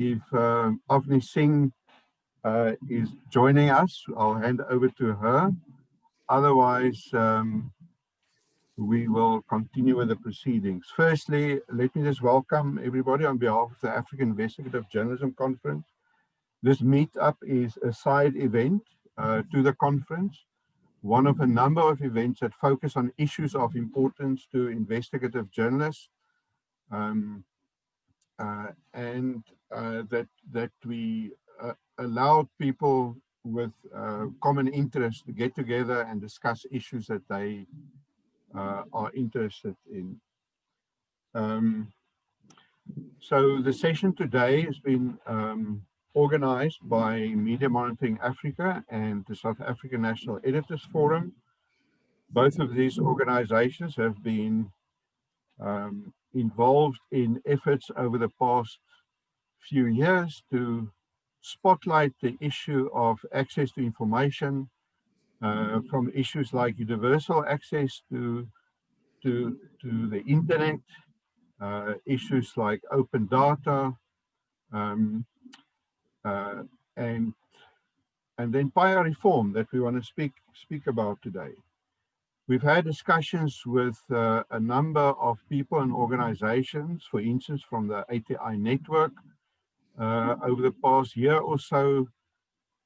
If Avni Singh is joining us, I'll hand over to her. Otherwise, we will continue with the proceedings. Firstly, let me just welcome everybody on behalf of the African Investigative Journalism Conference. This meetup is a side event to the conference, one of a number of events that focus on issues of importance to investigative journalists, and that we allow people with common interests to get together and discuss issues that they are interested in. So the session today has been organized by Media Monitoring Africa and the South African National Editors Forum. Both of these organizations have been involved in efforts over the past few years to spotlight the issue of access to information, from issues like universal access to the internet, issues like open data, and then Paia reform that we want to speak about today. We've had discussions with a number of people and organizations, for instance, from the ATI network over the past year or so.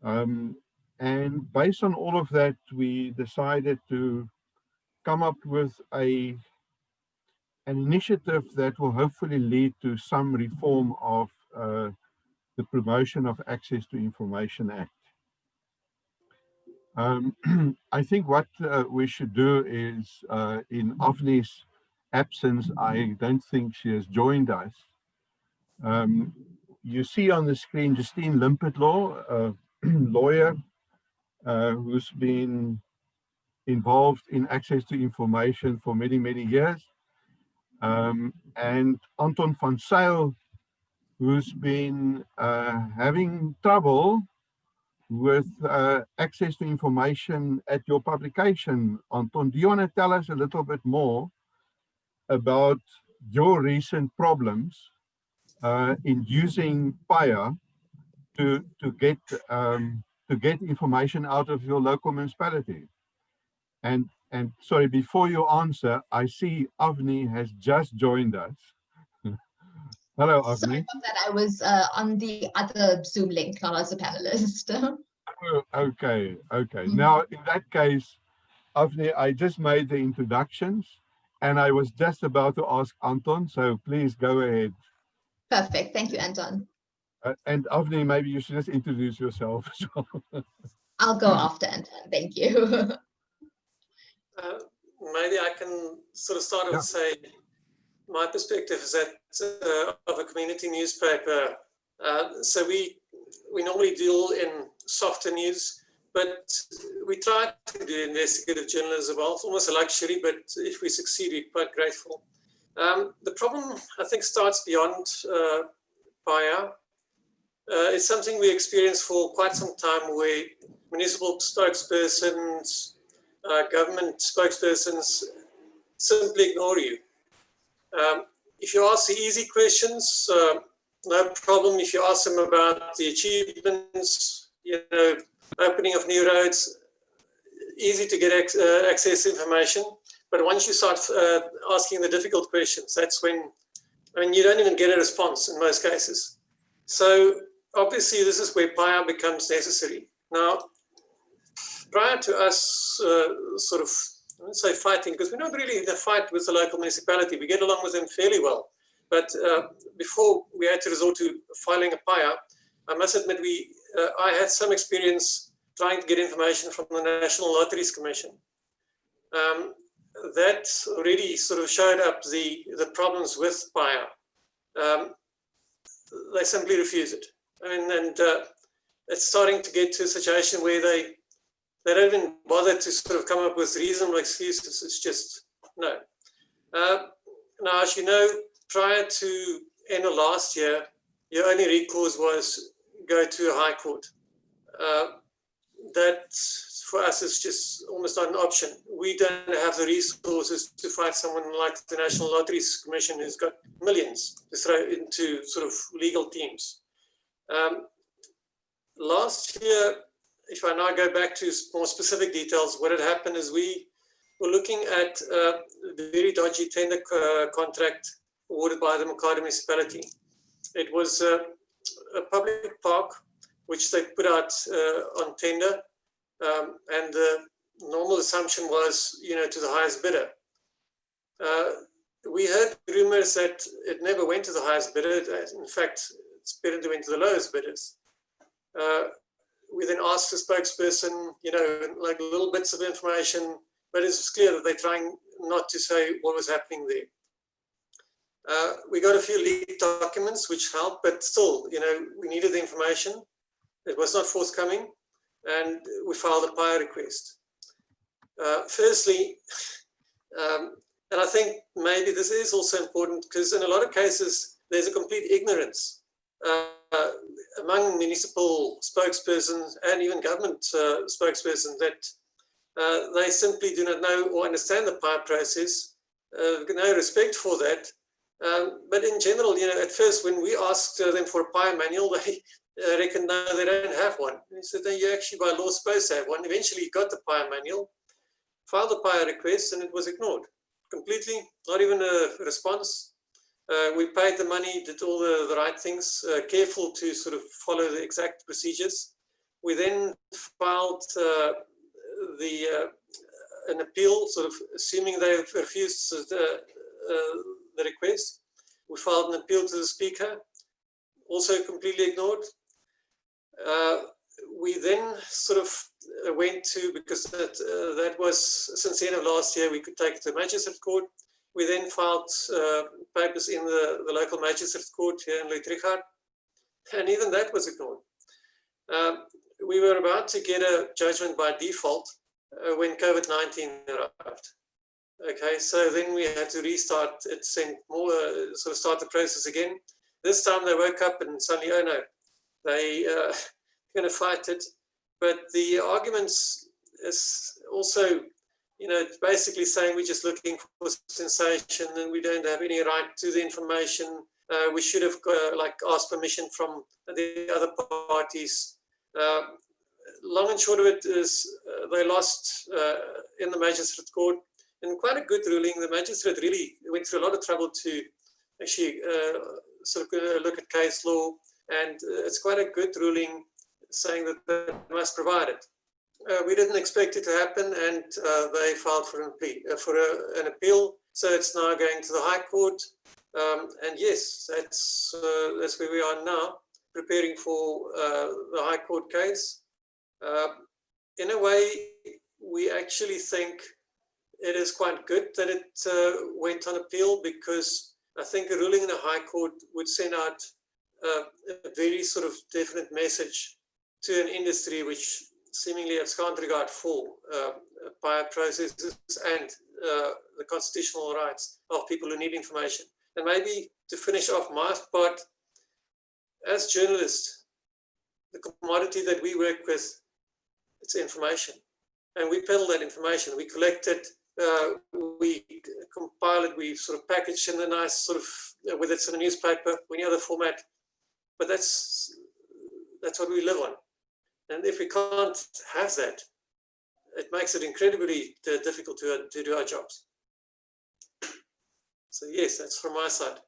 And based on all of that, we decided to come up with an initiative that will hopefully lead to some reform of the Promotion of Access to Information Act. I think what we should do is, in Avni's absence, I don't think she has joined us. You see on the screen Justine Limpetlaw, a lawyer who's been involved in access to information for many, many years. And Anton van Zyl, who's been having trouble with access to information at your publication. Anton, do you want to tell us a little bit more about your recent problems in using Paia to get information out of your local municipality? And sorry, before you answer, I see Avni has just joined us. Hello, Avni. Sorry about that. I was on the other Zoom link, not as a panelist. Oh, okay. Now, in that case, Avni, I just made the introductions and I was just about to ask Anton, so please go ahead. Perfect. Thank you, Anton. And Avni, maybe you should just introduce yourself as well. I'll go after Anton. Thank you. Maybe I can sort of start off and say my perspective is that of a community newspaper. So we normally deal in softer news, but we try to do investigative journalism as well. It's almost a luxury, but if we succeed, we're quite grateful. The problem, I think, starts beyond Paia. It's something we experienced for quite some time, where municipal spokespersons, government spokespersons simply ignore you. If you ask the easy questions, no problem. If you ask them about the achievements, opening of new roads, easy to get access to information. But once you start asking the difficult questions, that's when, you don't even get a response in most cases. So obviously this is where Paia becomes necessary. Now, prior to us sort of, I wouldn't say fighting, because we're not really in a fight with the local municipality. We get along with them fairly well. But before we had to resort to filing a Paia, I must admit I had some experience trying to get information from the National Lotteries Commission. That already sort of showed up the problems with Paia. They simply refuse it. And it's starting to get to a situation where they don't even bother to sort of come up with reasonable excuses. It's just no. Now, as you know, prior to end of last year, your only recourse was go to a high court. That for us is just almost not an option. We don't have the resources to fight someone like the National Lotteries Commission, who's got millions to throw into sort of legal teams. Last year, if I now go back to more specific details, what had happened is we were looking at a very dodgy tender contract awarded by the Makati municipality. It was a public park which they put out on tender, and the normal assumption was, to the highest bidder. We heard rumors that it never went to the highest bidder. In fact, it's better to went to the lowest bidders. We then asked the spokesperson, like little bits of information, but it's clear that they're trying not to say what was happening there. We got a few leaked documents which helped, but still, we needed the information. It was not forthcoming, and we filed a Paia request. Firstly, and I think maybe this is also important because in a lot of cases, there's a complete ignorance among municipal spokespersons and even government spokespersons that they simply do not know or understand the Paia process, no respect for that. But in general, at first when we asked them for a Paia manual, they reckoned no, they don't have one. And he said, no, you're actually by law supposed to have one. Eventually he got the Paia manual, filed a Paia request, and it was ignored completely, not even a response. We paid the money, did all the right things, careful to sort of follow the exact procedures. We then filed an appeal, sort of assuming they refused the request. We filed an appeal to the speaker, also completely ignored. We then sort of went to, because that was since the end of last year, we could take it to magistrate court. We then filed papers in the local magistrate court here in Louis-Trichardt, and even that was ignored. We were about to get a judgment by default when COVID-19 arrived. Okay, so then we had to restart it, send more, sort of start the process again. This time they woke up and suddenly, oh no, they going to fight it. But the arguments is also, basically saying we're just looking for sensation and we don't have any right to the information. We should have asked permission from the other parties. Long and short of it is they lost in the magistrate court. In quite a good ruling, the magistrate really went through a lot of trouble to actually sort of look at case law, and it's quite a good ruling saying that they must provide it. We didn't expect it to happen, and they filed for an appeal. So it's now going to the High Court, and yes, that's where we are now, preparing for the High Court case. In a way, we actually think it is quite good that it went on appeal, because I think a ruling in the High Court would send out a very sort of definite message to an industry which seemingly has can't regard for Paia processes and the constitutional rights of people who need information. And maybe to finish off my part, as journalists, the commodity that we work with, it's information. And we peddle that information. We collect it, we compile it, we sort of package in a nice sort of, whether it's in a newspaper or any other format. But that's what we live on. And if we can't have that, it makes it incredibly difficult to do our jobs. So yes, that's from my side.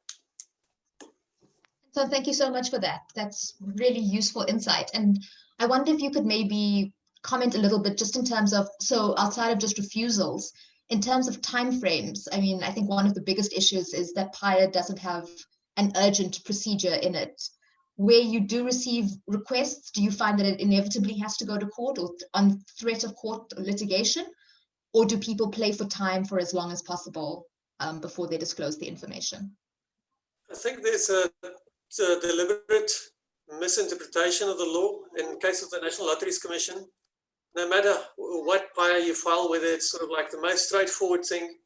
So thank you so much for that. That's really useful insight. And I wonder if you could maybe comment a little bit just in terms of, so outside of just refusals, in terms of timeframes. I mean, I think one of the biggest issues is that Paia doesn't have an urgent procedure in it. Where you do receive requests, do you find that it inevitably has to go to court or on threat of court or litigation? Or do people play for time for as long as possible before they disclose the information? I think there's a deliberate misinterpretation of the law in the case of the National Lotteries Commission. No matter what Paia you file, whether it's sort of like the most straightforward thing,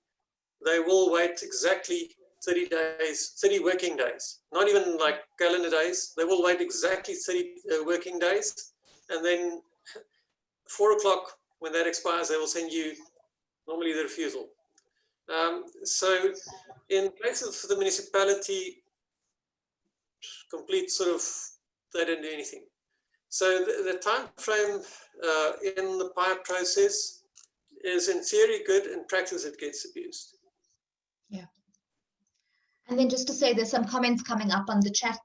they will wait exactly 30 days, 30 working days, not even like calendar days. They will wait exactly 30 working days. And then 4 o'clock, when that expires, they will send you normally the refusal. So in case of the municipality, complete sort of they don't do anything. So the time frame in the Paia process is in theory good, in practice it gets abused. Yeah. And then just to say, there's some comments coming up on the chat,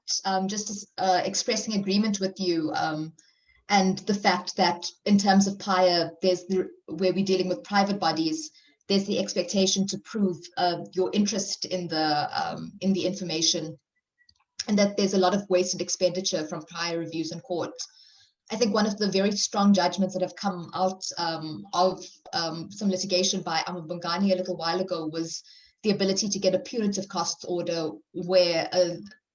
just expressing agreement with you, and the fact that in terms of Paia, where we're dealing with private bodies, there's the expectation to prove your interest in the information, and that there's a lot of wasted expenditure from prior reviews in court. I think one of the very strong judgments that have come out of some litigation by Amabungani a little while ago was the ability to get a punitive costs order where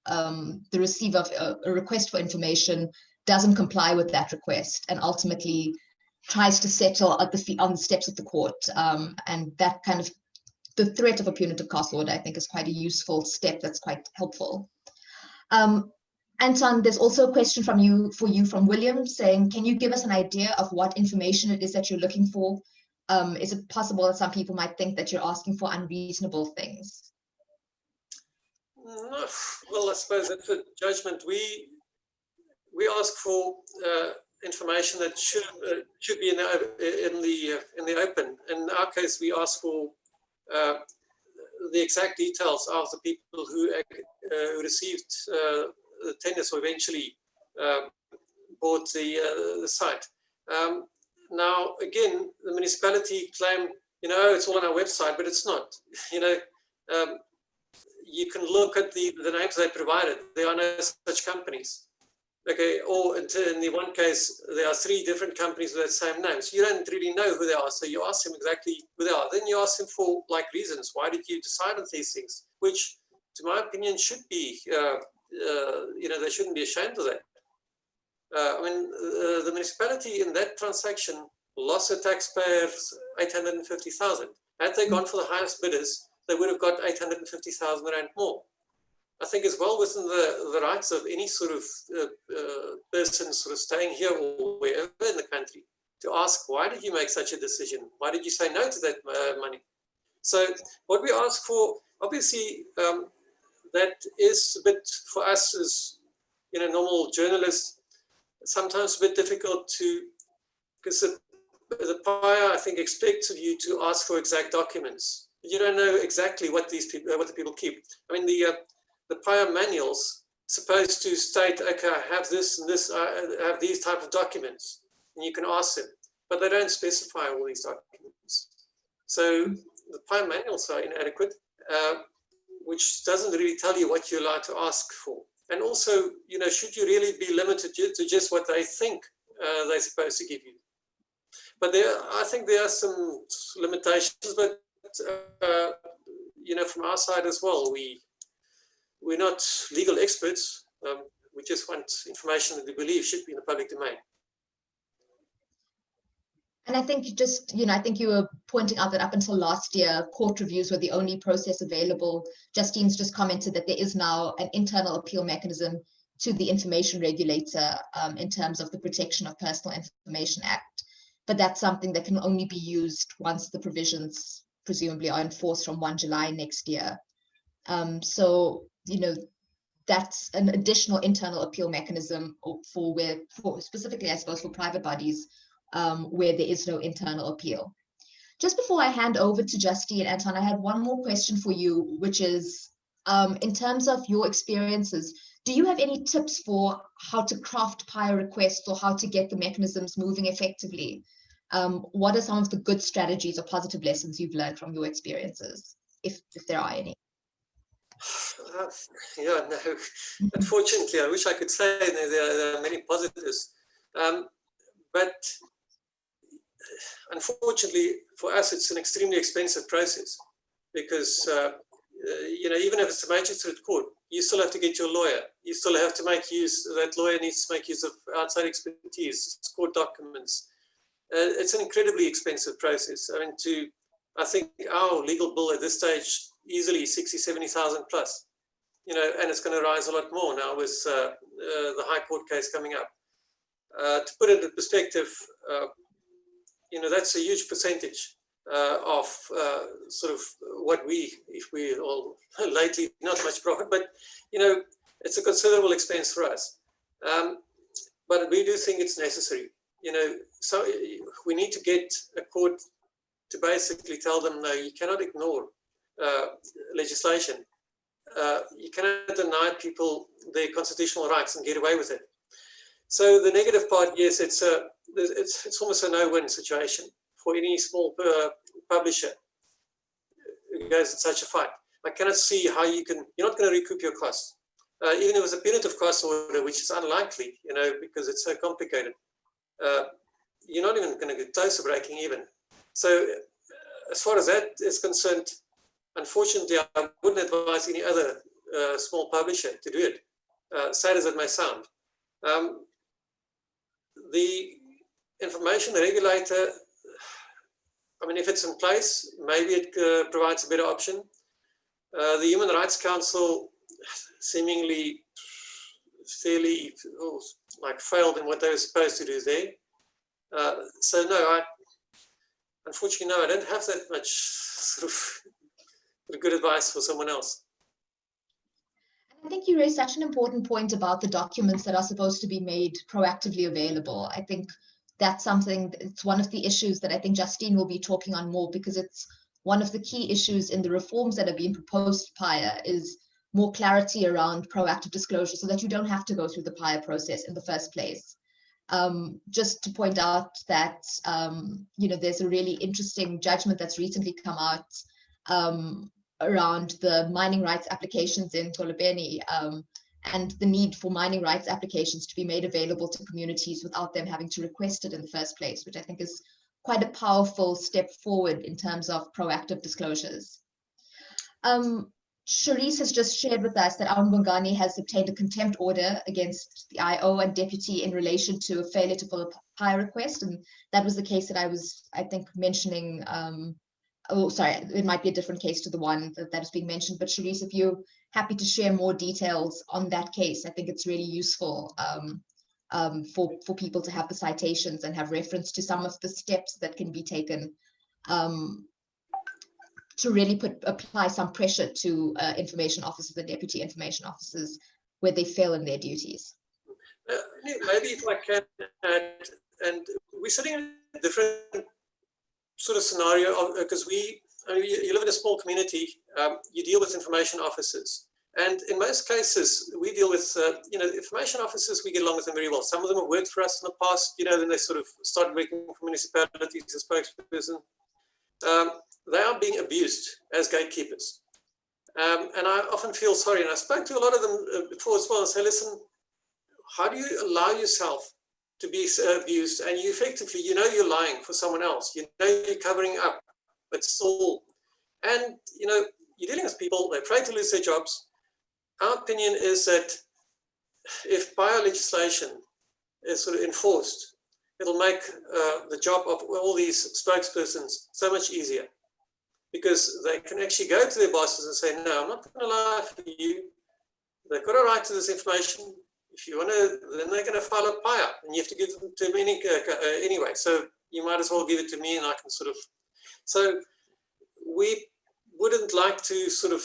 the receiver of a request for information doesn't comply with that request and ultimately tries to settle on the steps of the court. And that kind of, the threat of a punitive cost order, I think, is quite a useful step that's quite helpful. Anton, there's also a question for you from William saying, can you give us an idea of what information it is that you're looking for? Is it possible that some people might think that you're asking for unreasonable things? No, well, I suppose that's a judgment. We ask for information that should be in the open. In our case, we ask for the exact details of the people who received the tenders or eventually bought the site. Now, again, the municipality claim, it's all on our website, but it's not. You can look at the names they provided. There are no such companies. Okay, or in the one case, there are 3 different companies with the same names. You don't really know who they are, so you ask them exactly who they are. Then you ask them for reasons. Why did you decide on these things? Which, to my opinion, should be, they shouldn't be ashamed of that. The municipality in that transaction lost the taxpayers 850,000. Had they gone for the highest bidders, they would have got 850,000 rand more. I think it's well within the rights of any sort of person sort of staying here or wherever in the country to ask, why did you make such a decision? Why did you say no to that money? So what we ask for, obviously, that is a bit for us as normal journalists, sometimes a bit difficult to, because the Paia, I think, expects of you to ask for exact documents. You don't know exactly what the people keep. I mean, the Paia manual's supposed to state, okay, I have this and this, I have these type of documents, and you can ask them, but they don't specify all these documents. So the Paia manuals are inadequate, which doesn't really tell you what you're allowed to ask for. And also, should you really be limited to just what they think they're supposed to give you? But I think there are some limitations, but from our side as well, we're not legal experts. We just want information that we believe should be in the public domain. And I think I think you were pointing out that up until last year, court reviews were the only process available. Justine's just commented that there is now an internal appeal mechanism to the information regulator in terms of the Protection of Personal Information Act. But that's something that can only be used once the provisions presumably are enforced from 1 July next year. So, that's an additional internal appeal mechanism for specifically, I suppose, for private bodies where there is no internal appeal. Just before I hand over to Justine and Anton, I had one more question for you, which is, in terms of your experiences, do you have any tips for how to craft Paia requests or how to get the mechanisms moving effectively? What are some of the good strategies or positive lessons you've learned from your experiences, if there are any? No. Unfortunately, I wish I could say there are many positives. But unfortunately, for us, it's an extremely expensive process because, even if it's a magistrate court, you still have to get your lawyer. You still have to that lawyer needs to make use of outside expertise, court documents. It's an incredibly expensive process. I think our legal bill at this stage, easily 60, 70,000 plus, and it's going to rise a lot more now with the High Court case coming up. To put it in perspective, that's a huge percentage of sort of what if we all lately, not much profit, but, it's a considerable expense for us. But we do think it's necessary. So we need to get a court to basically tell them, no, you cannot ignore legislation. You cannot deny people their constitutional rights and get away with it. So the negative part, yes, it's almost a no-win situation for any small publisher who goes in such a fight. I cannot see how you're not going to recoup your costs. Even if it was a punitive cost order, which is unlikely, because it's so complicated, you're not even going to get close to breaking even. So as far as that is concerned, unfortunately, I wouldn't advise any other small publisher to do it, sad as it may sound. The information regulator, I mean, if it's in place, maybe it provides a better option. The Human Rights Council seemingly fairly failed in what they were supposed to do there. So no, unfortunately, no, I don't have that much sort of good advice for someone else. I think you raised such an important point about the documents that are supposed to be made proactively available. I think that's something, it's one of the issues that I think Justine will be talking on more, because it's one of the key issues in the reforms that are being proposed, Paia, is more clarity around proactive disclosure so that you don't have to go through the Paia process in the first place. Just to point out that, there's a really interesting judgment that's recently come out around the mining rights applications in Tolobeni, and the need for mining rights applications to be made available to communities without them having to request it in the first place, which I think is quite a powerful step forward in terms of proactive disclosures. Charisse has just shared with us that Mbongani has obtained a contempt order against the IO and deputy in relation to a failure to follow a Paia request, and that was the case that I was, I think, mentioning. Oh, sorry, it might be a different case to the one that is being mentioned, but Charisse, if you're happy to share more details on that case, I think it's really useful for people to have the citations and have reference to some of the steps that can be taken to really apply some pressure to information officers and deputy information officers where they fail in their duties. Maybe if I can add, and we're sitting in a different sort of scenario, because you live in a small community, you deal with information officers. And in most cases, we deal with, information officers, we get along with them very well. Some of them have worked for us in the past, then they sort of started working for municipalities as spokesperson. They are being abused as gatekeepers. And I often feel sorry, and I spoke to a lot of them before as well, and say, listen, how do you allow yourself to be abused? And you effectively, you're lying for someone else, you're covering up, but still, and you're dealing with people, they're afraid to lose their jobs. Our opinion is that if Paia legislation is sort of enforced, it'll make the job of all these spokespersons so much easier, because they can actually go to their bosses and say, no, I'm not going to lie for you. They've got a right to this information. If you want to, then they're going to file a Paia, and you have to give them to me anyway. So you might as well give it to me, and I can sort of. So we wouldn't like to sort of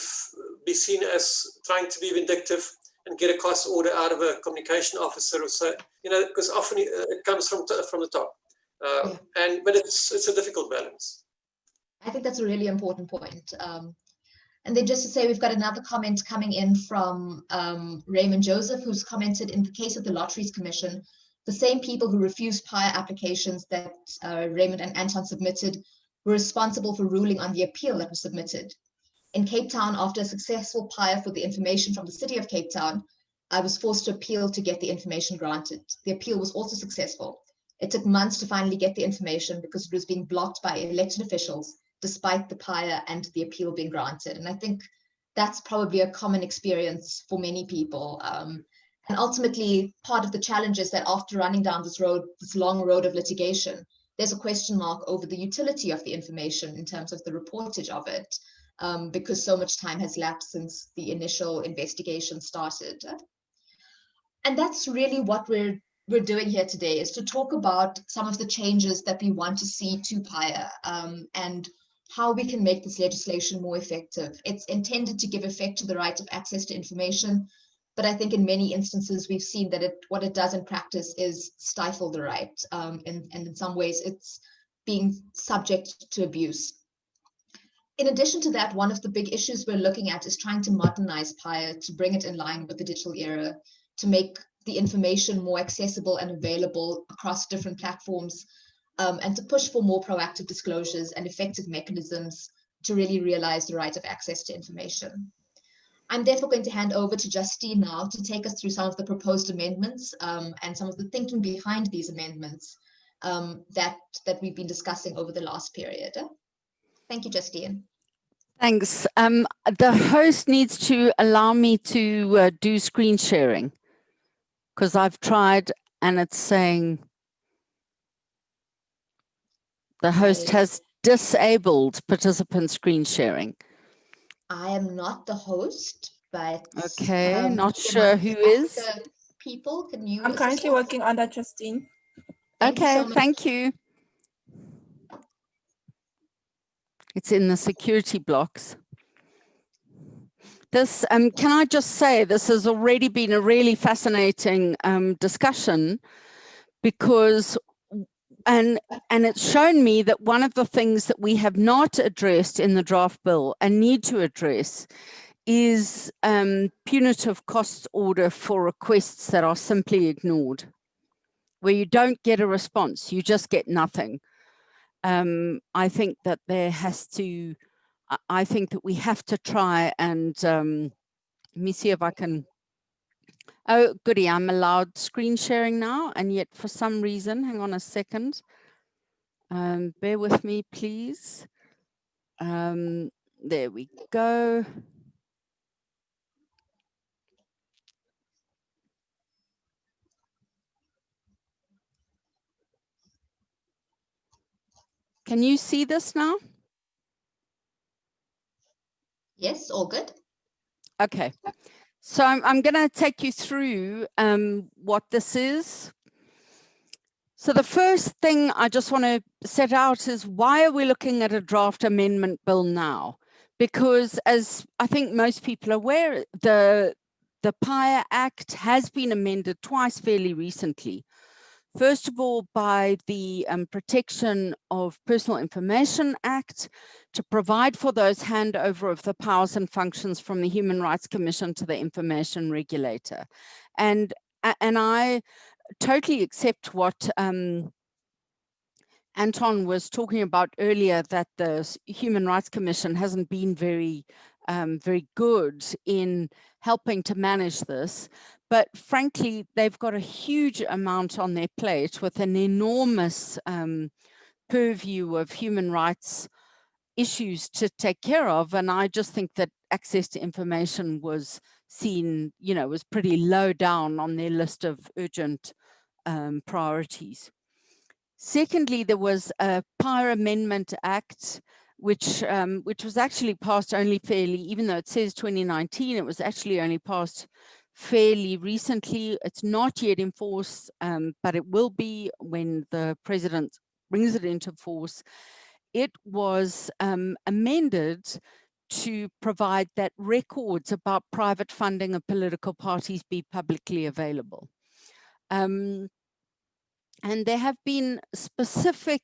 be seen as trying to be vindictive and get a cost order out of a communication officer or so, because often it comes from the top. But it's a difficult balance. I think that's a really important point. And then just to say, we've got another comment coming in from Raymond Joseph, who's commented, in the case of the Lotteries Commission, the same people who refused Paia applications that Raymond and Anton submitted were responsible for ruling on the appeal that was submitted. In Cape Town, after a successful Paia for the information from the city of Cape Town, I was forced to appeal to get the information granted. The appeal was also successful. It took months to finally get the information because it was being blocked by elected officials, despite the Paia and the appeal being granted. And I think that's probably a common experience for many people. And ultimately, part of the challenge is that after running down this road, this long road of litigation, there's a question mark over the utility of the information in terms of the reportage of it, because so much time has lapsed since the initial investigation started. And that's really what we're doing here today, is to talk about some of the changes that we want to see to Paia, and how we can make this legislation more effective. It's intended to give effect to the right of access to information, But I think in many instances, we've seen that what it does in practice is stifle the right. And in some ways, it's being subject to abuse. In addition to that, one of the big issues we're looking at is trying to modernize Paia to bring it in line with the digital era, to make the information more accessible and available across different platforms, and to push for more proactive disclosures and effective mechanisms to really realize the right of access to information. I'm therefore going to hand over to Justine now to take us through some of the proposed amendments and some of the thinking behind these amendments that we've been discussing over the last period. Thank you, Justine. Thanks. The host needs to allow me to do screen sharing, because I've tried and it's saying the host has disabled participant screen sharing. I am not the host, but okay, not sure who is. People, can you? I'm currently working on that, Justine. Okay, thank you. It's in the security blocks. This, can I just say, this has already been a really fascinating discussion, because, and it's shown me that one of the things that we have not addressed in the draft bill and need to address is punitive costs order for requests that are simply ignored, where you don't get a response, you just get nothing. I think that there has to, I think that we have to try and, let me see if I can, oh goody, I'm allowed screen sharing now, and yet for some reason, hang on a second, bear with me please. There we go. Can you see this now? Yes, all good. Okay, so I'm going to take you through what this is. So the first thing I just want to set out is, why are we looking at a draft amendment bill now? Because as I think most people are aware, the Paia Act has been amended twice fairly recently. First of all, by the Protection of Personal Information Act, to provide for those handover of the powers and functions from the Human Rights Commission to the Information Regulator. And I totally accept what Anton was talking about earlier, that the Human Rights Commission hasn't been very good in helping to manage this. But frankly, they've got a huge amount on their plate with an enormous purview of human rights issues to take care of. And I just think that access to information was seen, you know, was pretty low down on their list of urgent priorities. Secondly, there was a Paia Amendment Act, which was actually passed only fairly, even though it says 2019, it was actually only passed fairly recently. It's not yet in force, but it will be when the president brings it into force. It was amended to provide that records about private funding of political parties be publicly available. And there have been specific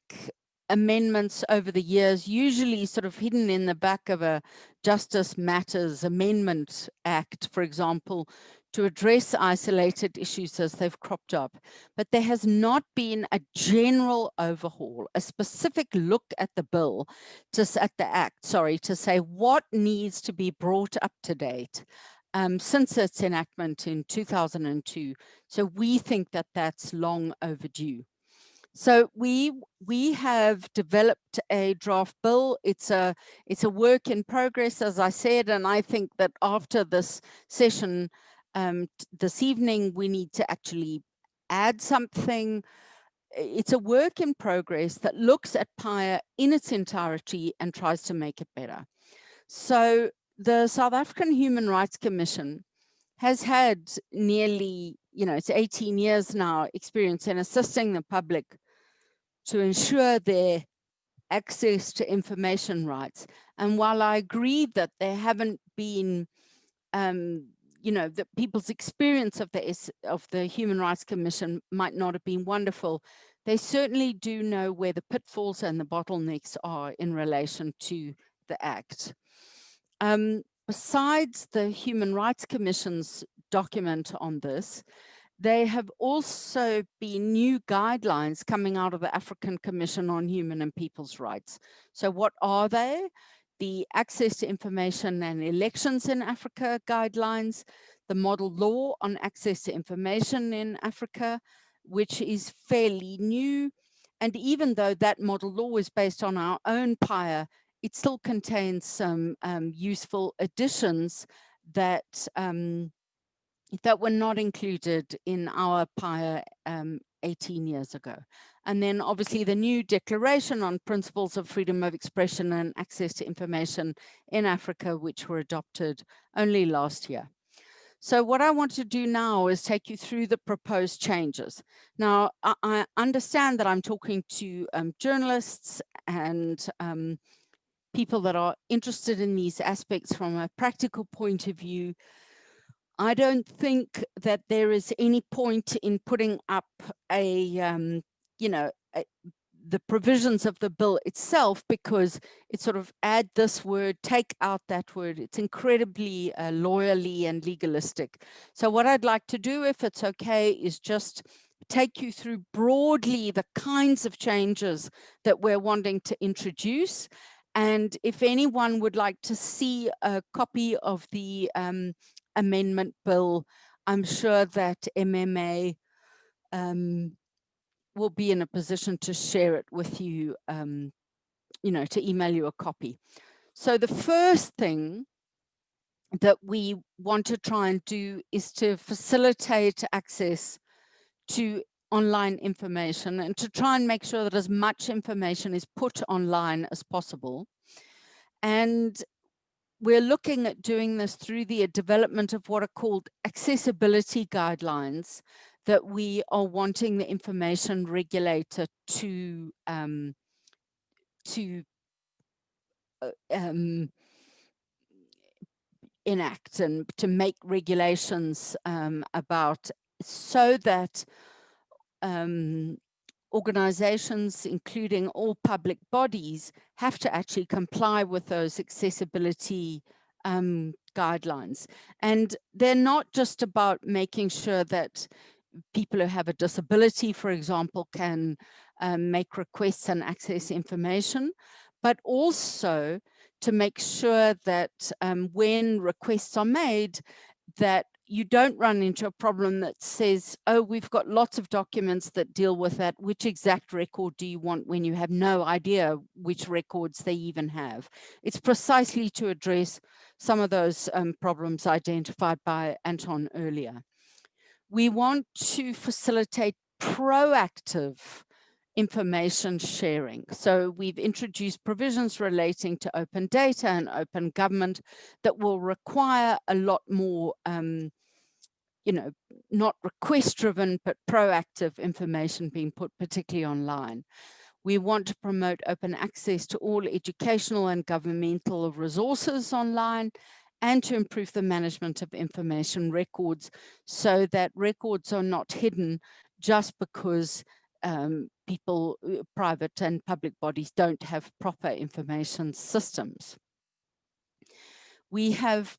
amendments over the years, usually sort of hidden in the back of a Justice Matters Amendment Act, for example, to address isolated issues as they've cropped up. But there has not been a general overhaul, a specific look at the bill, at the act, sorry, to say what needs to be brought up to date since its enactment in 2002. So we think that that's long overdue. So we have developed a draft bill. It's a work in progress, as I said, and I think that after this session this evening, we need to actually add something. It's a work in progress that looks at Paia in its entirety and tries to make it better. So the South African Human Rights Commission has had nearly, it's 18 years now experience in assisting the public to ensure their access to information rights. And while I agree that there haven't been, you know, that people's experience of the Human Rights Commission might not have been wonderful, they certainly do know where the pitfalls and the bottlenecks are in relation to the Act. Besides the Human Rights Commission's document on this, there have also been new guidelines coming out of the African Commission on Human and People's Rights. So what are they? The Access to Information and Elections in Africa guidelines, the Model Law on Access to Information in Africa, which is fairly new. And even though that model law is based on our own Paia, it still contains some useful additions that that were not included in our Paia 18 years ago. And then obviously the new Declaration on Principles of Freedom of Expression and Access to Information in Africa, which were adopted only last year. So what I want to do now is take you through the proposed changes. Now, I understand that I'm talking to journalists and people that are interested in these aspects from a practical point of view. I don't think that there is any point in putting up a, the provisions of the bill itself, because it sort of add this word, take out that word. It's incredibly lawyerly and legalistic. So what I'd like to do, if it's okay, is just take you through broadly the kinds of changes that we're wanting to introduce. And if anyone would like to see a copy of the amendment bill, I'm sure that MMA will be in a position to share it with you, to email you a copy. So the first thing that we want to try and do is to facilitate access to online information and to try and make sure that as much information is put online as possible. And we're looking at doing this through the development of what are called accessibility guidelines that we are wanting the information regulator to enact and to make regulations about, so that organizations, including all public bodies, have to actually comply with those accessibility guidelines. And they're not just about making sure that people who have a disability, for example, can make requests and access information, but also to make sure that when requests are made, that you don't run into a problem that says, oh, we've got lots of documents that deal with that. Which exact record do you want, when you have no idea which records they even have? It's precisely to address some of those problems identified by Anton earlier. We want to facilitate proactive information sharing. So we've introduced provisions relating to open data and open government that will require a lot more, not request driven, but proactive information being put particularly online. We want to promote open access to all educational and governmental resources online, and to improve the management of information records so that records are not hidden just because people, private and public bodies, don't have proper information systems. We have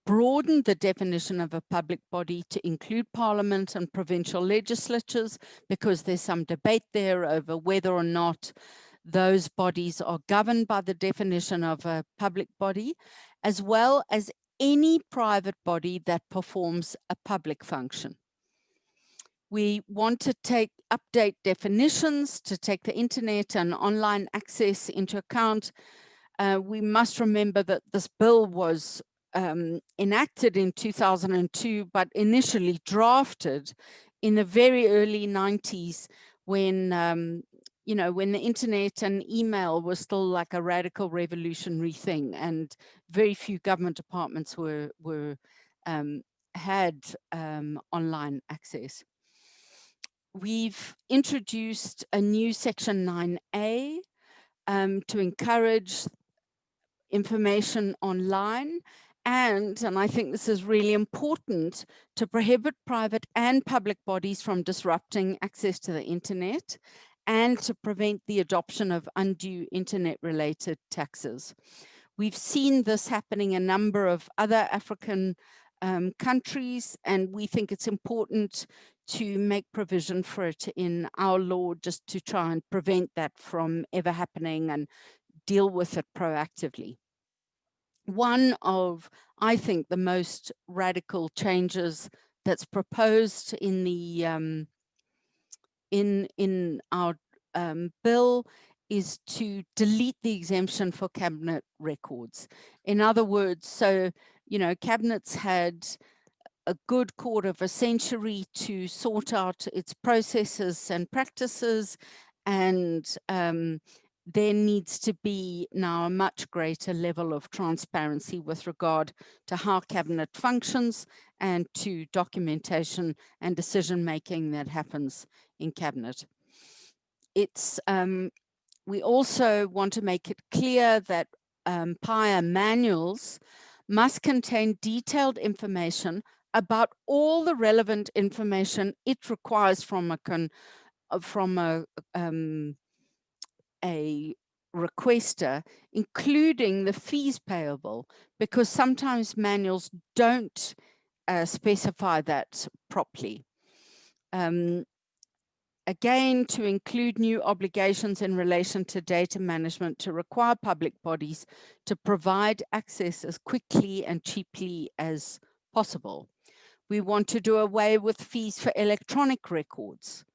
broadened the definition of a public body to include Parliament and provincial legislatures, because there's some debate there over whether or not those bodies are governed by the definition of a public body, as well as any private body that performs a public function. We want to update definitions to take the internet and online access into account. We must remember that this bill was enacted in 2002, but initially drafted in the very early 90s when, when the internet and email was still like a radical revolutionary thing, and very few government departments had online access. We've introduced a new section 9A to encourage information online and I think this is really important, to prohibit private and public bodies from disrupting access to the internet, and to prevent the adoption of undue internet-related taxes. We've seen this happening in a number of other African countries, and we think it's important to make provision for it in our law, just to try and prevent that from ever happening and deal with it proactively. One of, I think, the most radical changes that's proposed in the in our bill is to delete the exemption for cabinet records. In other words, so, you know, cabinets had a good quarter of a century to sort out its processes and practices, and there needs to be now a much greater level of transparency with regard to how cabinet functions and to documentation and decision making that happens in cabinet. It's we also want to make it clear that Paia manuals must contain detailed information about all the relevant information it requires from a requester, including the fees payable, because sometimes manuals don't specify that properly. Again, to include new obligations in relation to data management, to require public bodies to provide access as quickly and cheaply as possible. We want to do away with fees for electronic records,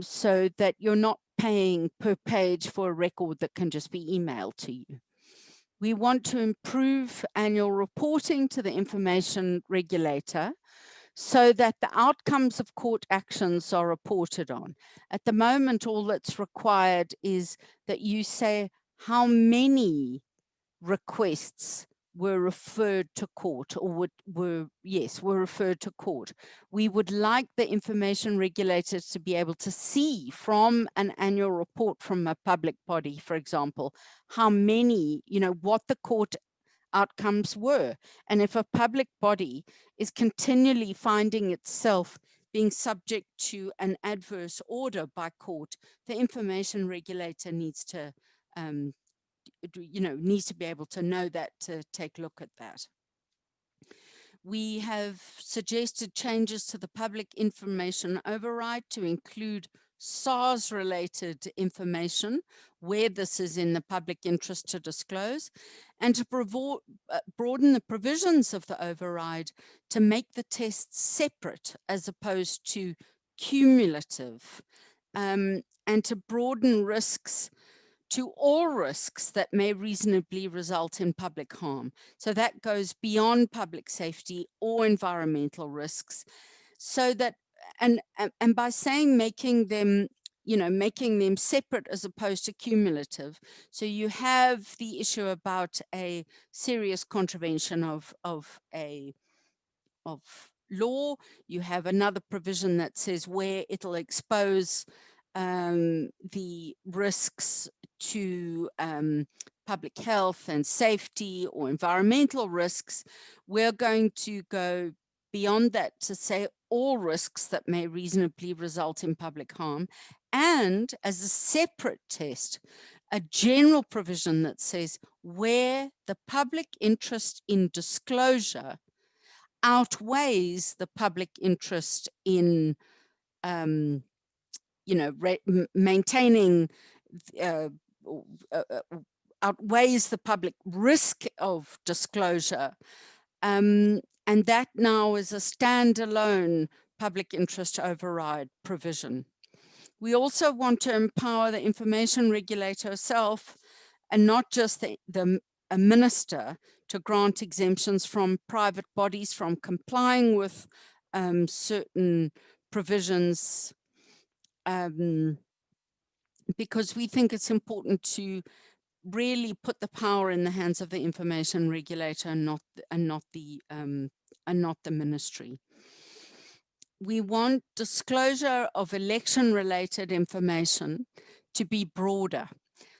so that you're not paying per page for a record that can just be emailed to you. We want to improve annual reporting to the information regulator, so that the outcomes of court actions are reported on. At the moment, all that's required is that you say how many requests were referred to court, or were referred to court. We would like the information regulators to be able to see from an annual report from a public body, for example, how many, you know, what the court outcomes were. And if a public body is continually finding itself being subject to an adverse order by court, the information regulator needs to, needs to be able to know that, to take a look at that. We have suggested changes to the public information override to include SARS-related information, where this is in the public interest to disclose, and to broaden the provisions of the override to make the tests separate as opposed to cumulative, and to broaden risks to all risks that may reasonably result in public harm. So that goes beyond public safety or environmental risks, so that, and by saying making them separate as opposed to cumulative. So you have the issue about a serious contravention of law. You have another provision that says where it'll expose the risks to public health and safety or environmental risks. We're going to go beyond that to say all risks that may reasonably result in public harm, and as a separate test, a general provision that says where the public interest in disclosure outweighs the public interest in maintaining, outweighs the public risk of disclosure, and that now is a standalone public interest override provision. We also want to empower the information regulator herself, and not just a minister, to grant exemptions from private bodies from complying with certain provisions, because we think it's important to really put the power in the hands of the information regulator and not the ministry. We want disclosure of election-related information to be broader.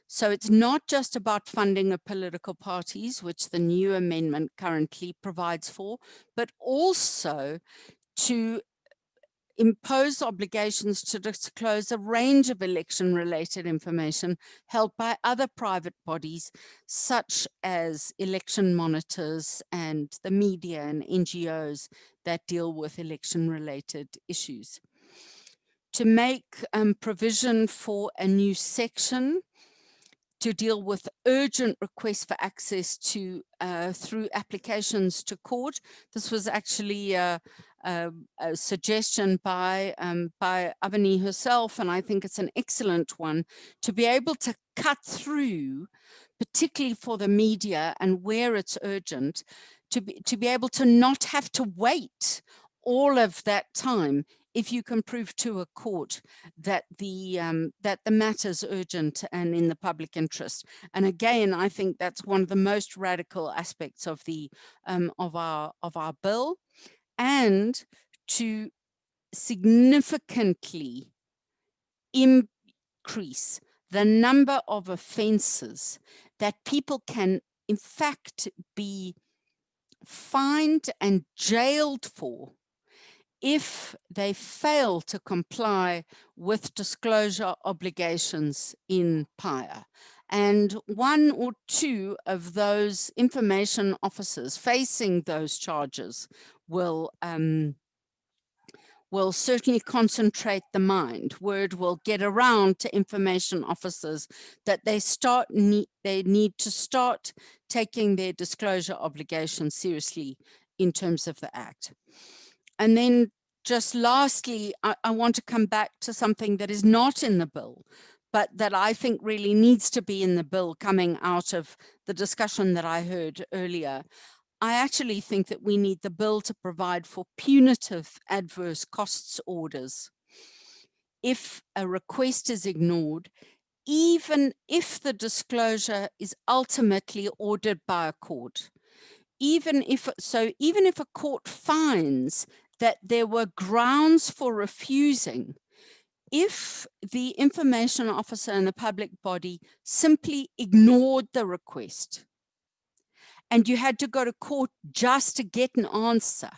So it's not just about funding of political parties, which the new amendment currently provides for, but also to impose obligations to disclose a range of election-related information held by other private bodies, such as election monitors and the media and NGOs that deal with election-related issues. To make provision for a new section to deal with urgent requests for access to through applications to court. This was actually a suggestion by Avani herself, and I think it's an excellent one, to be able to cut through, particularly for the media and where it's urgent, to be able to not have to wait all of that time if you can prove to a court that the matter's urgent and in the public interest. And again, I think that's one of the most radical aspects of the of our bill, and to significantly increase the number of offences that people can in fact be fined and jailed for if they fail to comply with disclosure obligations in Paia. And one or two of those information officers facing those charges will certainly concentrate the mind. Word will get around to information officers that they need to start taking their disclosure obligations seriously in terms of the Act. And then just lastly, I want to come back to something that is not in the bill, but that I think really needs to be in the bill coming out of the discussion that I heard earlier. I actually think that we need the bill to provide for punitive adverse costs orders if a request is ignored, even if the disclosure is ultimately ordered by a court. Even if a court finds that there were grounds for refusing, if the information officer and the public body simply ignored the request and you had to go to court just to get an answer,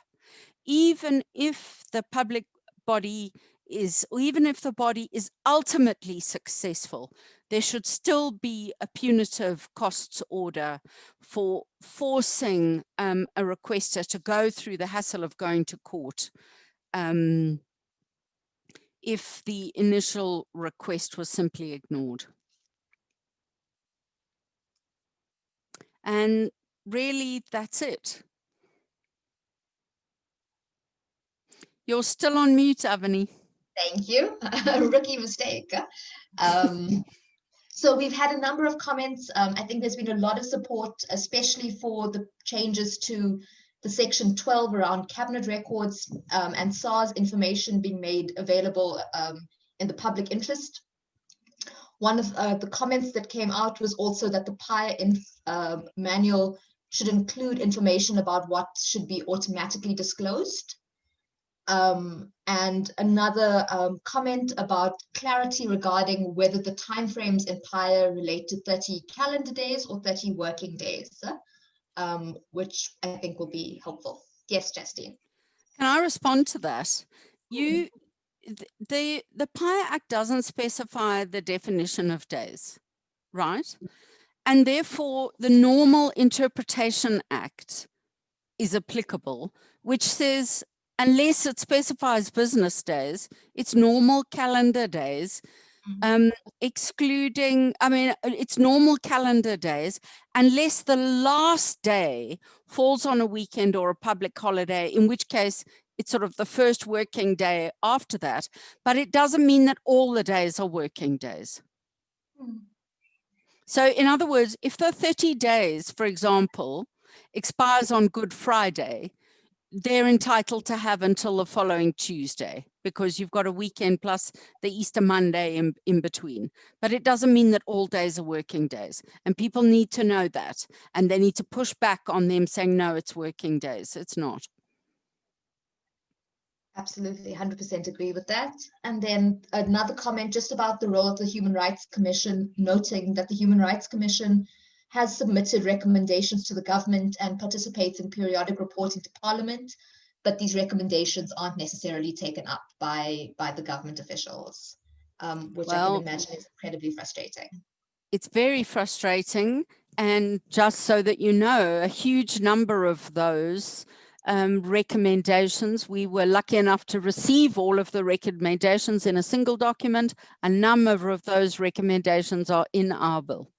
even if the public body is, or even if the body is ultimately successful, there should still be a punitive costs order for forcing a requester to go through the hassle of going to court if the initial request was simply ignored. And really, that's it. You're still on mute, Avani. Thank you. Rookie mistake. So we've had a number of comments. I think there's been a lot of support, especially for the changes to the section 12 around cabinet records and SARS information being made available in the public interest. One of the comments that came out was also that the Paia manual should include information about what should be automatically disclosed. And another comment about clarity regarding whether the timeframes in Paia relate to 30 calendar days or 30 working days, which I think will be helpful. Yes, Justine. Can I respond to that? The Paia Act doesn't specify the definition of days, right? And therefore, the Normal Interpretation Act is applicable, which says, unless it specifies business days, it's normal calendar days, excluding, it's normal calendar days, unless the last day falls on a weekend or a public holiday, in which case it's sort of the first working day after that. But it doesn't mean that all the days are working days. So in other words, if the 30 days, for example, expires on Good Friday, they're entitled to have until the following Tuesday, because you've got a weekend plus the Easter Monday in between. But it doesn't mean that all days are working days. And people need to know that. And they need to push back on them saying, no, it's working days. It's not. Absolutely, 100% agree with that. And then another comment just about the role of the Human Rights Commission, noting that the Human Rights Commission has submitted recommendations to the government and participates in periodic reporting to Parliament, but these recommendations aren't necessarily taken up by the government officials, which I can imagine is incredibly frustrating. It's very frustrating. And just so that you know, a huge number of those recommendations, we were lucky enough to receive all of the recommendations in a single document. A number of those recommendations are in our bill.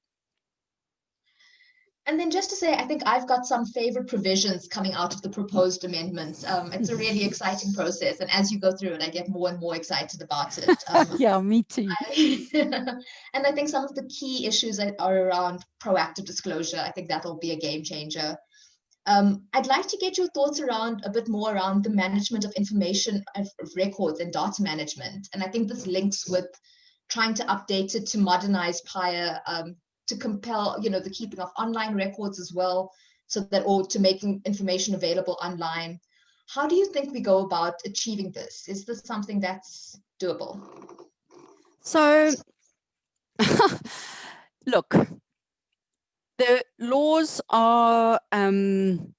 And then just to say, I think I've got some favorite provisions coming out of the proposed amendments. It's a really exciting process. And as you go through it, I get more and more excited about it. Yeah, me too. And I think some of the key issues that are around proactive disclosure, I think that'll be a game changer. I'd like to get your thoughts around a bit more around the management of information of records and data management. And I think this links with trying to update it to modernize Paia, to compel, the keeping of online records as well, so that, or to making information available online. How do you think we go about achieving this? Is this something that's doable? So, look, the laws are, the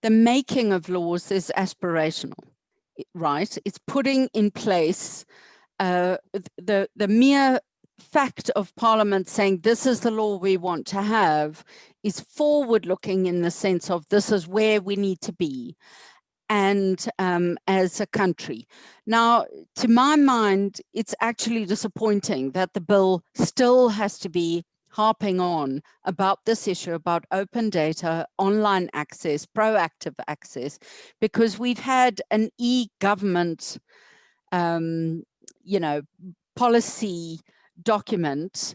making of laws is aspirational, right? It's putting in place the mere fact of Parliament saying this is the law we want to have is forward-looking in the sense of this is where we need to be, and as a country. Now, to my mind, it's actually disappointing that the bill still has to be harping on about this issue about open data, online access, proactive access, because we've had an e-government, policy document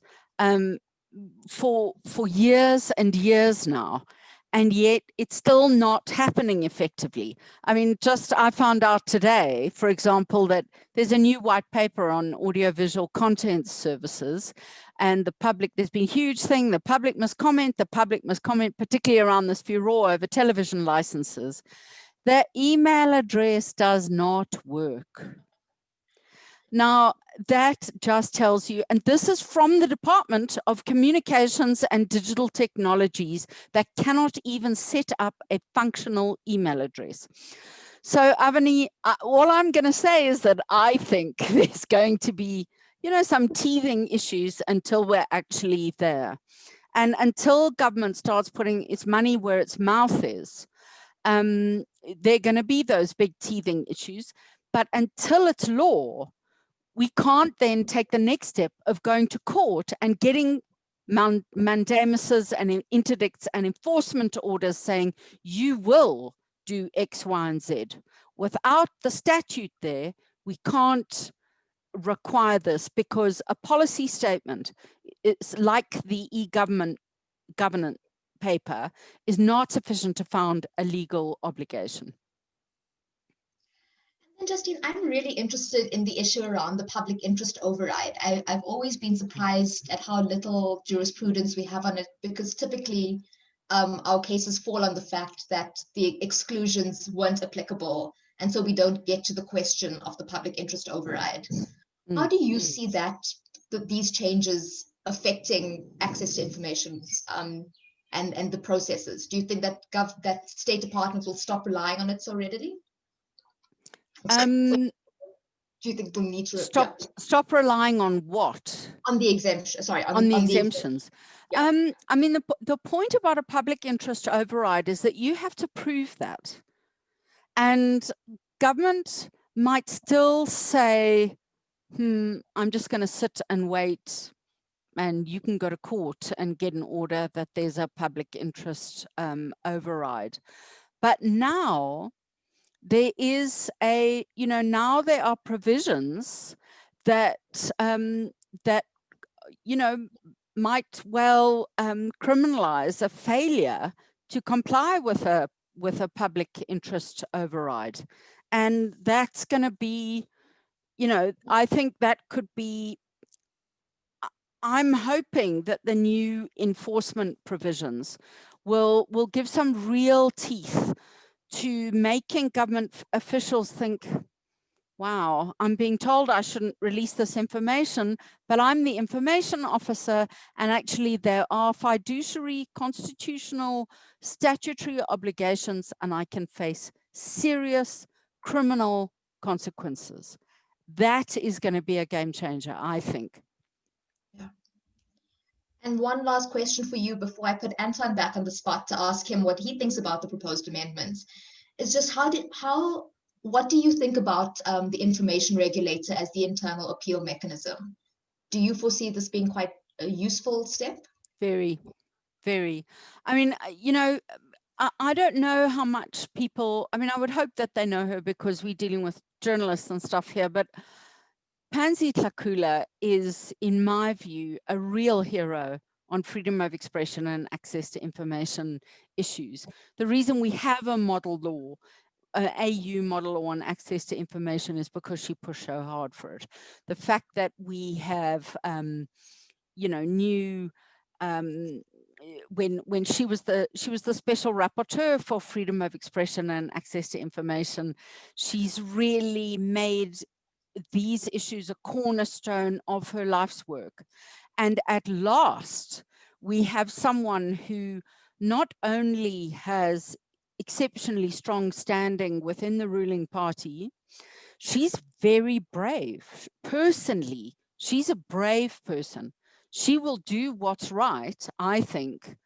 for years and years now, and yet it's still not happening effectively. I mean, I found out today, for example, that there's a new white paper on audiovisual content services, and the public, there's been a huge thing, the public must comment, particularly around this furore over television licenses. The email address does not work. Now, that just tells you, and this is from the Department of Communications and Digital Technologies that cannot even set up a functional email address. So, Avani, all I'm going to say is that I think there's going to be, some teething issues until we're actually there. And until government starts putting its money where its mouth is, there are going to be those big teething issues. But until it's law, we can't then take the next step of going to court and getting mandamuses and interdicts and enforcement orders saying you will do X, Y, and Z. Without the statute there, we can't require this, because a policy statement, it's like the e-government governance paper, is not sufficient to found a legal obligation. And Justine, I'm really interested in the issue around the public interest override. I've always been surprised at how little jurisprudence we have on it, because typically our cases fall on the fact that the exclusions weren't applicable, and so we don't get to the question of the public interest override. How do you see these changes affecting access to information and the processes? Do you think that state departments will stop relying on it so readily? Do you think they'll need to stop relying on what? On the exemption, sorry, on the exemptions. Yeah. I mean, the point about a public interest override is that you have to prove that. And government might still say, I'm just going to sit and wait, and you can go to court and get an order that there's a public interest override. But now there is now there are provisions that might well criminalize a failure to comply with a public interest override. And that's going to be, I think that could be, I'm hoping that the new enforcement provisions will give some real teeth to making government officials think, wow, I'm being told I shouldn't release this information, but I'm the information officer, and actually there are fiduciary, constitutional, statutory obligations, and I can face serious criminal consequences. That is going to be a game changer, I think. Yeah. And one last question for you before I put Anton back on the spot to ask him what he thinks about the proposed amendments. It's just what do you think about the information regulator as the internal appeal mechanism? Do you foresee this being quite a useful step? Very, very. I mean, you know, I don't know how much people, I mean, I would hope that they know her because we're dealing with journalists and stuff here, but Pansy Tlakula is, in my view, a real hero on freedom of expression and access to information issues. The reason we have a model law, an AU model law on access to information, is because she pushed so hard for it. The fact that we have, you know, new, when she was the special rapporteur for freedom of expression and access to information, she's really made these issues a cornerstone of her life's work. And at last, we have someone who not only has exceptionally strong standing within the ruling party, she's very brave. Personally, she's a brave person. She will do what's right, I think,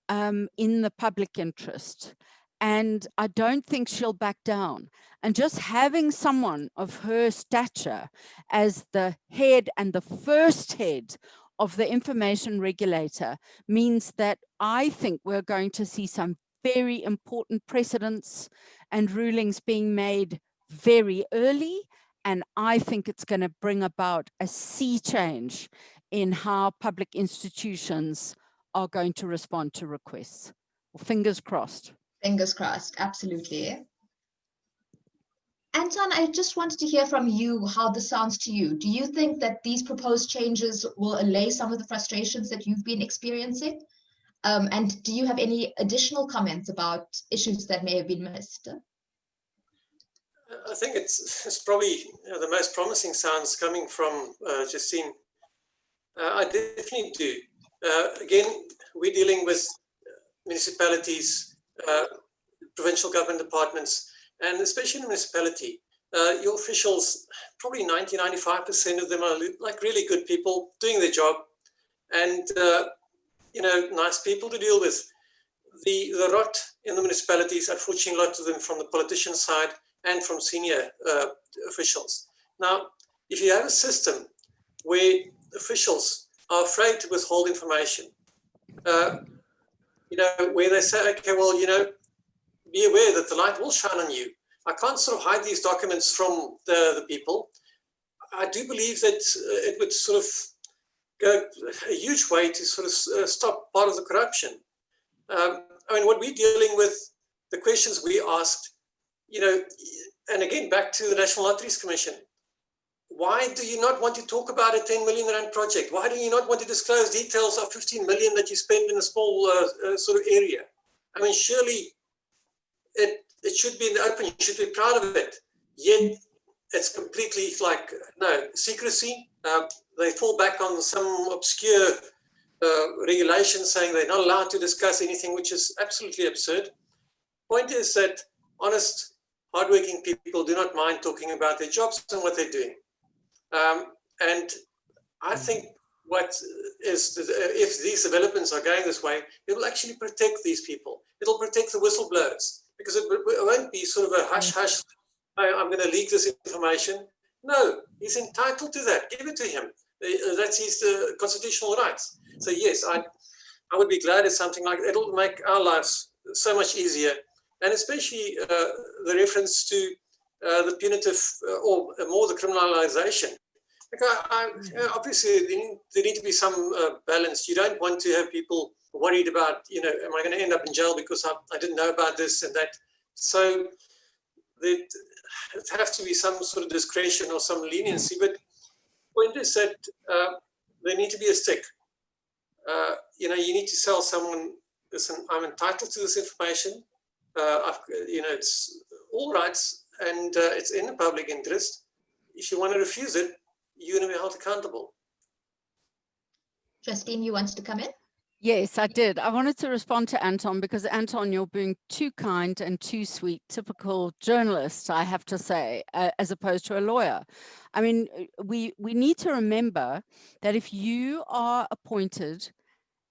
in the public interest. And I don't think she'll back down. And just having someone of her stature as the head and the first head of the information regulator means that I think we're going to see some very important precedents and rulings being made very early. And I think it's going to bring about a sea change in how public institutions are going to respond to requests. Fingers crossed. Fingers crossed, absolutely. Anton, I just wanted to hear from you how this sounds to you. Do you think that these proposed changes will allay some of the frustrations that you've been experiencing? And do you have any additional comments about issues that may have been missed? I think it's probably the most promising sounds coming from Justine. I definitely do. Again, we're dealing with municipalities, provincial government departments, and especially in a municipality, your officials, probably 90–95% of them are like really good people doing their job, and you know, nice people to deal with. The rot in the municipalities, unfortunately, a lot of them from the politician side and from senior officials. Now, if you have a system where officials are afraid to withhold information, you know, where they say, okay, well, you know, be aware that the light will shine on you. I can't sort of hide these documents from the people. I do believe that it would sort of go a huge way to sort of stop part of the corruption. I mean, what we're dealing with, the questions we asked, you know, and again, back to the National Lotteries Commission. Why do you not want to talk about a 10 million rand project? Why do you not want to disclose details of 15 million that you spent in a small sort of area? I mean, surely it should be in the open. You should be proud of it. Yet it's completely like, no, secrecy. They fall back on some obscure regulation saying they're not allowed to discuss anything, which is absolutely absurd. Point is that honest, hardworking people do not mind talking about their jobs and what they're doing. And I think what is, if these developments are going this way, it will actually protect these people. It'll protect the whistleblowers, because it won't be sort of a hush-hush, I'm going to leak this information. No, he's entitled to that. Give it to him. That's his constitutional rights. So yes, I would be glad if something like that. It'll make our lives so much easier. And especially the reference to the punitive or more the criminalization. Because obviously there need to be some balance. You don't want to have people worried about, you know, am I going to end up in jail because I didn't know about this and that. So it has to be some sort of discretion or some leniency. But the point is that there need to be a stick. You know, you need to tell someone, listen, I'm entitled to this information. You know, it's all rights and it's in the public interest. if you want to refuse it, you're going to be held accountable. Justine, you wanted to come in? Yes, I did. I wanted to respond to Anton because, Anton, you're being too kind and too sweet, typical journalist, I have to say, as opposed to a lawyer. I mean, we need to remember that if you are appointed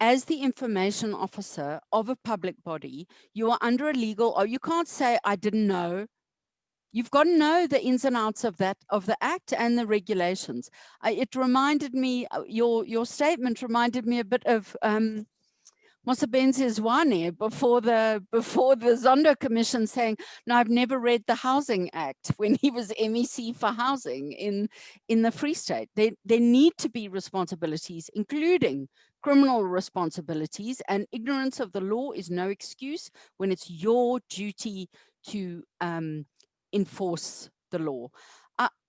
as the information officer of a public body, you are under a legal, or you can't say, I didn't know. You've got to know the ins and outs of that, of the act and the regulations. It reminded me, your statement reminded me a bit of Mosebenzi Zwane before the Zondo Commission saying, no, I've never read the Housing Act, when he was MEC for housing in the Free State. There need to be responsibilities, including criminal responsibilities, and ignorance of the law is no excuse when it's your duty to enforce the law.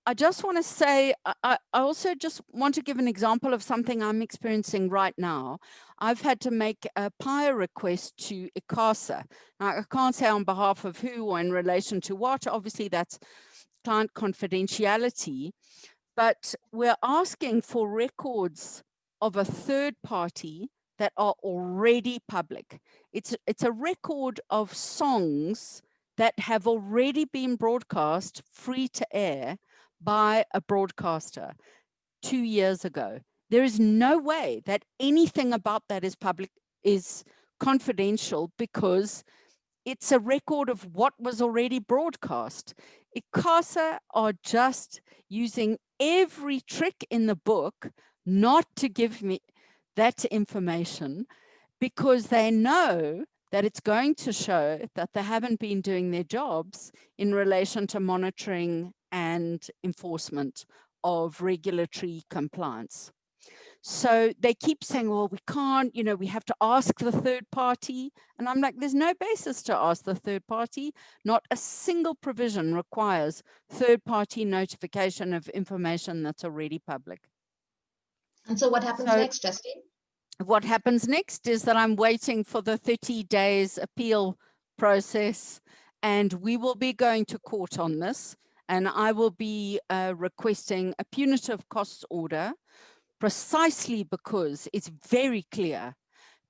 I just want to say, I also just want to give an example of something I'm experiencing right now. I've had to make a Paia request to ICASA. Now, I can't say on behalf of who or in relation to what. Obviously, that's client confidentiality. But we're asking for records of a third party that are already public. It's a record of songs that have already been broadcast free to air by a broadcaster 2 years ago. There is no way that anything about that is public, is confidential, because it's a record of what was already broadcast. ICASA are just using every trick in the book not to give me that information, because they know that it's going to show that they haven't been doing their jobs in relation to monitoring and enforcement of regulatory compliance. So they keep saying, well, we can't, we have to ask the third party. And I'm like, there's no basis to ask the third party. Not a single provision requires third party notification of information that's already public. And so what happens next, Justine? What happens next is that I'm waiting for the 30 days appeal process, and we will be going to court on this, and I will be requesting a punitive costs order, precisely because it's very clear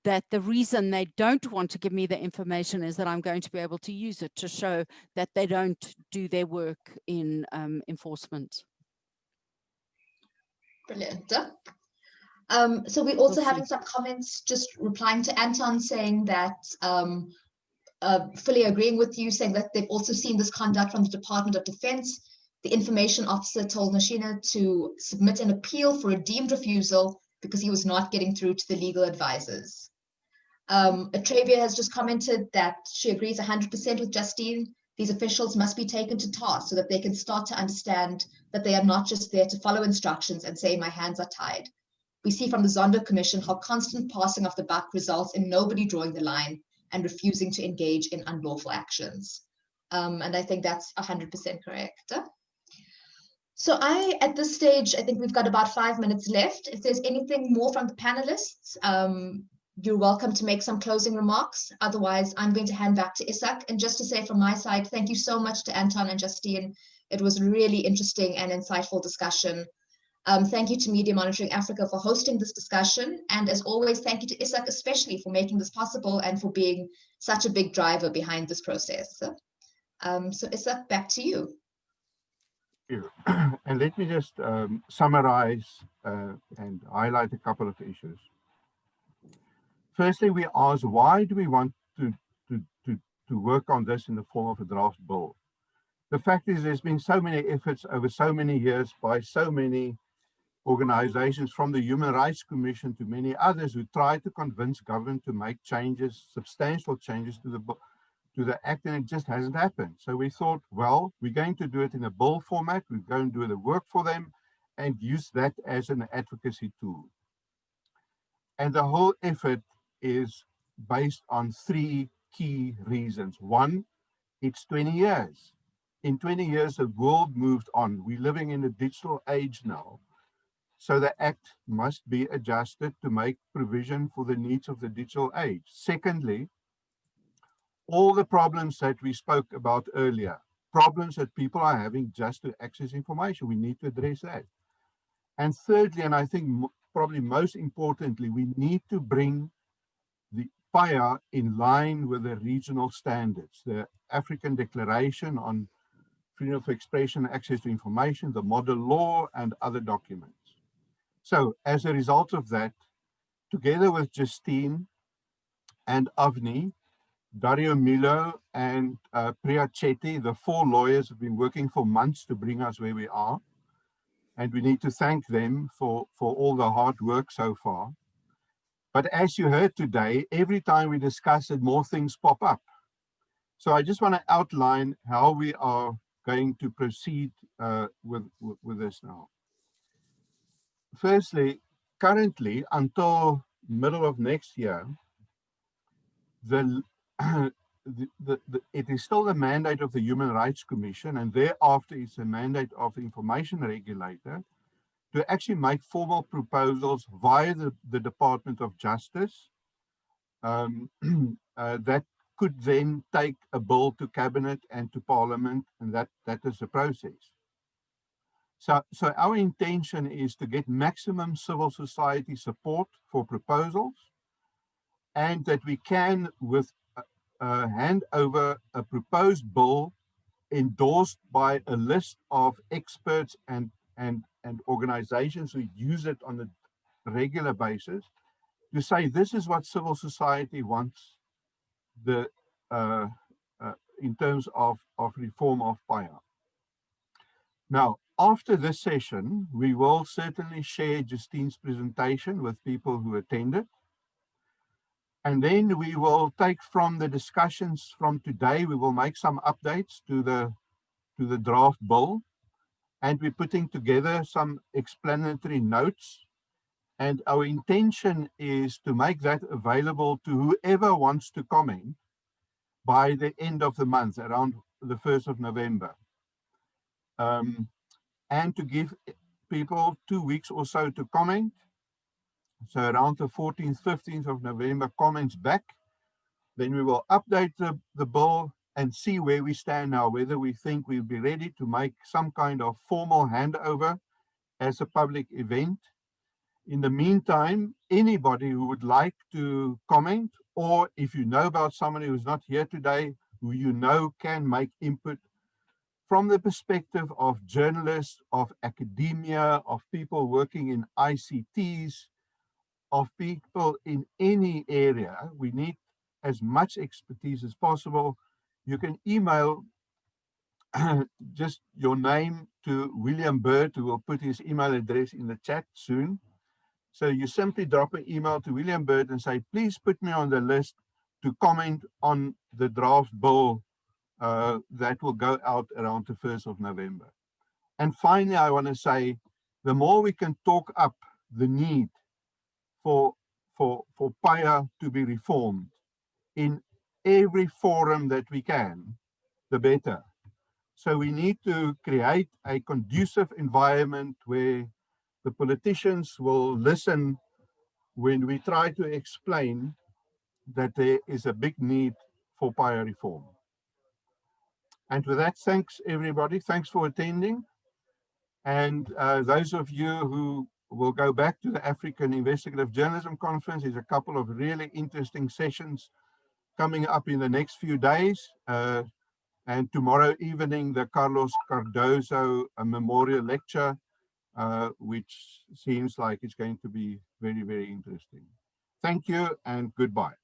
that the reason they don't want to give me the information is that I'm going to be able to use it to show that they don't do their work in enforcement. Brilliant. So we're also having some comments just replying to Anton, saying that fully agreeing with you, saying that they've also seen this conduct from the Department of Defense. The information officer told Nashina to submit an appeal for a deemed refusal because he was not getting through to the legal advisors. Atravia has just commented that she agrees 100% with Justine. These officials must be taken to task so that they can start to understand that they are not just there to follow instructions and say, my hands are tied. We see from the Zondo Commission how constant passing of the buck results in nobody drawing the line and refusing to engage in unlawful actions. And I think that's 100% correct. So at this stage, I think we've got about 5 minutes left. If there's anything more from the panelists, you're welcome to make some closing remarks. Otherwise, I'm going to hand back to Isak. And just to say from my side, thank you so much to Anton and Justine. It was a really interesting and insightful discussion. Thank you to Media Monitoring Africa for hosting this discussion. And as always, thank you to Isak especially for making this possible and for being such a big driver behind this process. So Isak, back to you. And let me just summarize and highlight a couple of issues. Firstly, we asked, why do we want to work on this in the form of a draft bill? The fact is, there's been so many efforts over so many years by so many organizations, from the Human Rights Commission to many others, who try to convince government to make changes, substantial changes to the act, and it just hasn't happened. So we thought, well, we're going to do it in a bill format. We're going to do the work for them and use that as an advocacy tool. And the whole effort is based on 3 key reasons. One, it's 20 years. In 20 years, the world moved on. We're living in a digital age now. So the act must be adjusted to make provision for the needs of the digital age. Secondly, all the problems that we spoke about earlier, problems that people are having just to access information. We need to address that. And thirdly, and I think probably most importantly, we need to bring the Paia in line with the regional standards, the African Declaration on Freedom of Expression and Access to Information, the model law, and other documents. So as a result of that, together with Justine and Avni, Dario Milo and Priya Chetty, the 4 lawyers have been working for months to bring us where we are. And we need to thank them for all the hard work so far. But as you heard today, every time we discuss it, more things pop up. So I just want to outline how we are going to proceed with this now. Firstly, currently, until middle of next year, it is still the mandate of the Human Rights Commission, and thereafter it's the mandate of the Information Regulator to actually make formal proposals via the Department of Justice that could then take a bill to Cabinet and to Parliament, and that is the process. So our intention is to get maximum civil society support for proposals, and that we can, with hand over a proposed bill endorsed by a list of experts and organizations who use it on a regular basis, to say this is what civil society wants in terms of reform of Paia. Now, after this session, we will certainly share Justine's presentation with people who attended. And then we will take from the discussions from today, we will make some updates to the draft bill. And we're putting together some explanatory notes. And our intention is to make that available to whoever wants to comment by the end of the month, around the 1st of November. And to give people 2 weeks or so to comment. So around the 14th, 15th of November, comments back. Then we will update the bill and see where we stand now, whether we think we'll be ready to make some kind of formal handover as a public event. In the meantime, anybody who would like to comment, or if you know about somebody who's not here today, who you know can make input from the perspective of journalists, of academia, of people working in ICTs, of people in any area, we need as much expertise as possible. You can email just your name to William Bird, who will put his email address in the chat soon. So you simply drop an email to William Bird and say, please put me on the list to comment on the draft bill that will go out around the 1st of November. And finally, I want to say, the more we can talk up the need for Paia to be reformed in every forum that we can, the better. So we need to create a conducive environment where the politicians will listen when we try to explain that there is a big need for Paia reform. And with that, thanks everybody. Thanks for attending. And those of you who will go back to the African Investigative Journalism Conference, there's a couple of really interesting sessions coming up in the next few days. And tomorrow evening, the Carlos Cardozo Memorial Lecture, which seems like it's going to be very, very interesting. Thank you and goodbye.